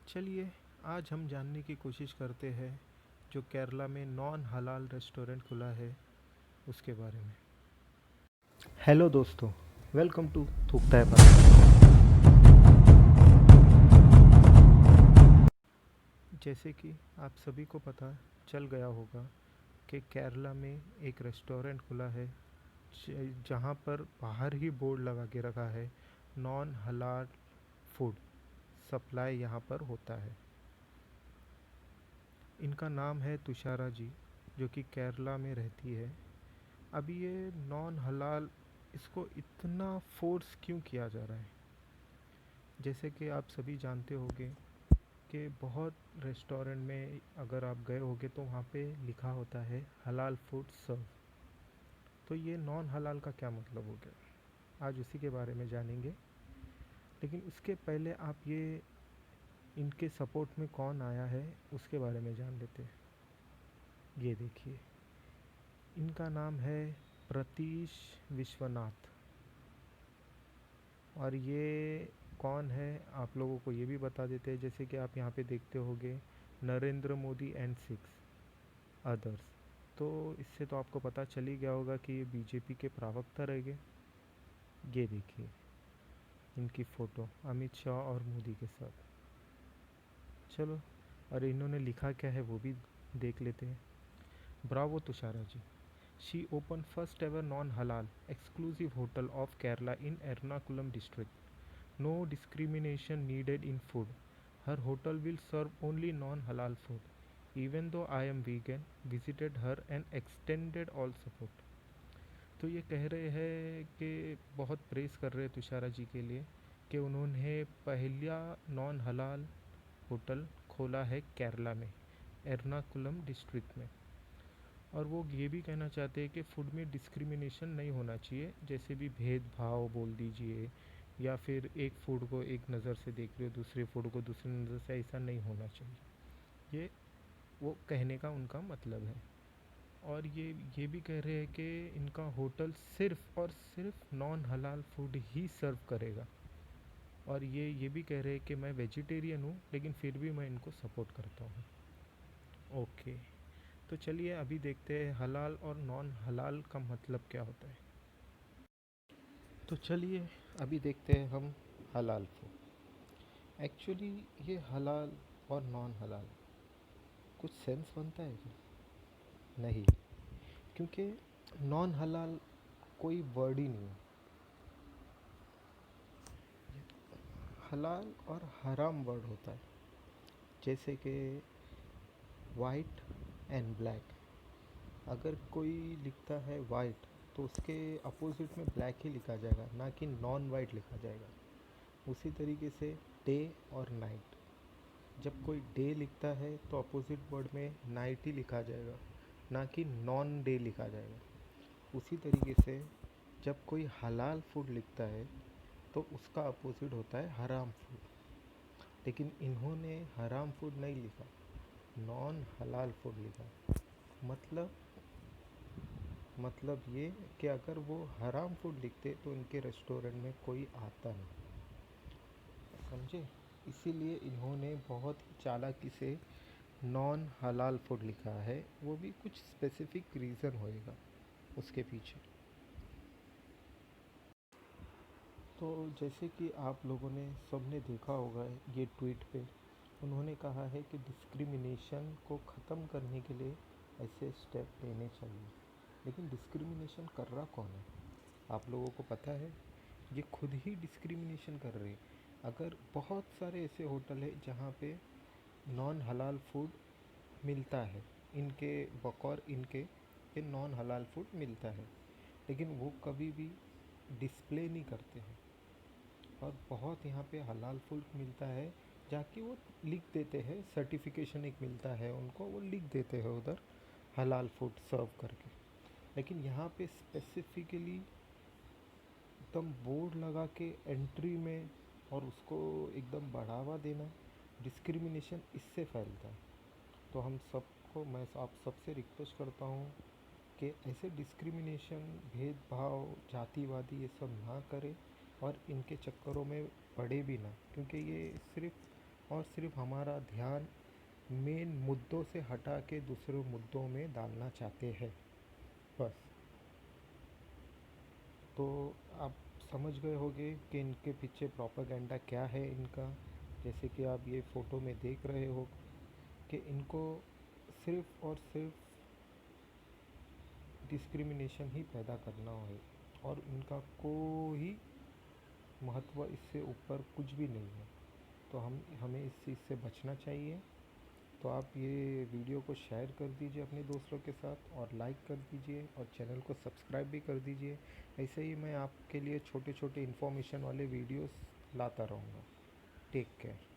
चलिए आज हम जानने की कोशिश करते हैं जो केरला में नॉन हलाल रेस्टोरेंट खुला है उसके बारे में। हेलो दोस्तों, वेलकम टू थूकता है पानी। जैसे कि आप सभी को पता चल गया होगा कि केरला में एक रेस्टोरेंट खुला है जहाँ पर बाहर ही बोर्ड लगा के रखा है नॉन हलाल फूड सप्लाई यहाँ पर होता है। इनका नाम है तुषारा जी, जो कि केरला में रहती है। अभी ये नॉन हलाल इसको इतना फोर्स क्यों किया जा रहा है? जैसे कि आप सभी जानते होंगे कि बहुत रेस्टोरेंट में अगर आप गए होंगे तो वहाँ पे लिखा होता है हलाल फूड सर्व। तो ये नॉन हलाल का क्या मतलब हो गया, आज उसी के बारे में जानेंगे। लेकिन उसके पहले आप ये इनके सपोर्ट में कौन आया है उसके बारे में जान लेते हैं। ये देखिए, इनका नाम है प्रतीश विश्वनाथ। और ये कौन है आप लोगों को ये भी बता देते हैं। जैसे कि आप यहाँ पे देखते होंगे नरेंद्र मोदी एंड 6 अदर्स। तो इससे तो आपको पता चल ही गया होगा कि ये बीजेपी के प्रवक्ता रह गए। ये देखिए इनकी फ़ोटो अमित शाह और मोदी के साथ। चलो, और इन्होंने लिखा क्या है वो भी देख लेते हैं। Bravo Tushara ji, she open first ever non halal exclusive hotel of Kerala in Ernakulam district. No discrimination needed in food. Her hotel will serve only non-halal food. Even though I am vegan, visited her and extended all support. तो ये कह रहे हैं कि बहुत press कर रहे हैं तुषारा जी के लिए कि उन्होंने पहला नॉन हलाल होटल खोला है केरला में, एर्नाकुलम डिस्ट्रिक्ट में। और वो ये भी कहना चाहते हैं कि फूड में डिस्क्रिमिनेशन नहीं होना चाहिए, जैसे भी भेदभाव बोल दीजिए, या फिर एक फूड को एक नज़र से देख रहे हो दूसरे फूड को दूसरी नज़र से, ऐसा नहीं होना चाहिए। ये वो कहने का उनका मतलब है। और ये भी कह रहे हैं कि इनका होटल सिर्फ और सिर्फ नॉन हलाल फूड ही सर्व करेगा। और ये भी कह रहे हैं कि मैं वेजिटेरियन हूँ लेकिन फिर भी मैं इनको सपोर्ट करता हूँ। ओके, तो चलिए अभी देखते हैं हलाल और नॉन हलाल का मतलब क्या होता है। तो चलिए अभी देखते हैं हम हलाल फूड। एक्चुअली ये हलाल और नॉन हलाल कुछ सेंस बनता है क्या? नहीं, क्योंकि नॉन हलाल कोई वर्ड ही नहीं है। हलाल और हराम वर्ड होता है। जैसे कि वाइट एंड ब्लैक, अगर कोई लिखता है वाइट तो उसके अपोजिट में ब्लैक ही लिखा जाएगा, ना कि नॉन वाइट लिखा जाएगा। उसी तरीके से डे और नाइट, जब कोई डे लिखता है तो अपोजिट वर्ड में नाइट ही लिखा जाएगा, ना कि नॉन डे लिखा जाएगा। उसी तरीके से जब कोई हलाल फूड लिखता है तो उसका अपोजिट होता है हराम फूड। लेकिन इन्होंने हराम फूड नहीं लिखा, नॉन हलाल फूड लिखा। मतलब मतलब ये कि अगर वो हराम फूड लिखते तो इनके रेस्टोरेंट में कोई आता नहीं, समझे? इसीलिए इन्होंने बहुत ही चालाकी से नॉन हलाल फूड लिखा है। वो भी कुछ स्पेसिफिक रीज़न होएगा उसके पीछे। तो जैसे कि आप लोगों ने सबने देखा होगा ये ट्वीट पे उन्होंने कहा है कि डिस्क्रिमिनेशन को ख़त्म करने के लिए ऐसे स्टेप लेने चाहिए। लेकिन डिस्क्रिमिनेशन कर रहा कौन है? आप लोगों को पता है, ये खुद ही डिस्क्रिमिनेशन कर रहे हैं। अगर बहुत सारे ऐसे होटल है जहाँ पे नॉन हलाल फूड मिलता है, इनके बकौर इनके ये नॉन हलाल फूड मिलता है, लेकिन वो कभी भी डिस्प्ले नहीं करते हैं। और बहुत यहाँ पे हलाल फूड मिलता है जाके वो लिख देते हैं, सर्टिफिकेशन एक मिलता है उनको, वो लिख देते हैं उधर हलाल फूड सर्व करके। लेकिन यहाँ पे स्पेसिफिकली एकदम बोर्ड लगा के एंट्री में और उसको एकदम बढ़ावा देना, डिस्क्रिमिनेशन इससे फैलता है। तो हम सबको, मैं आप सबसे रिक्वेस्ट करता हूँ कि ऐसे डिस्क्रिमिनेशन, भेदभाव, जातिवादी ये सब ना करें और इनके चक्करों में पड़े भी ना, क्योंकि ये सिर्फ और सिर्फ हमारा ध्यान मेन मुद्दों से हटा के दूसरे मुद्दों में डालना चाहते हैं बस। तो आप समझ गए होंगे कि इनके पीछे प्रोपेगेंडा क्या है इनका। जैसे कि आप ये फ़ोटो में देख रहे हो कि इनको सिर्फ़ और सिर्फ डिस्क्रिमिनेशन ही पैदा करना है और इनका कोई महत्व इससे ऊपर कुछ भी नहीं है। तो हमें इस चीज़ से बचना चाहिए। तो आप ये वीडियो को शेयर कर दीजिए अपने दोस्तों के साथ और लाइक कर दीजिए और चैनल को सब्सक्राइब भी कर दीजिए। ऐसे ही मैं आपके लिए छोटे छोटे इन्फॉर्मेशन वाले वीडियोस लाता रहूँगा। Take care.